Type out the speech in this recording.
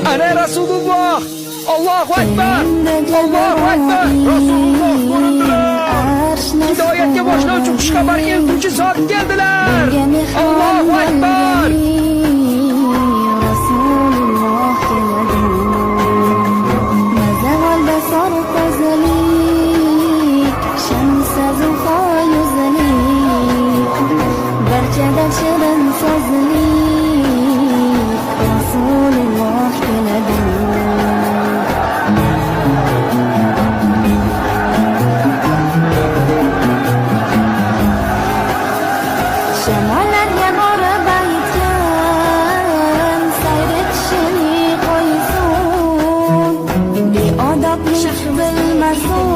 Ana Rasululloh! Allohu akbar! Allohu akbar! Rasululloh ko'rindilar! Hidoyatga boshlovchi xushxabar eltuvchi zot keldilar! Allohu akbar! Rasululloh keladi. Nazar basar tazalik, shamsa zuho yuzalik, barchada shirin sozlik, Rasululloh keladi. Shamollarga borib aytgan, sayr etishini qo'ysin, beodoblik bilmasin.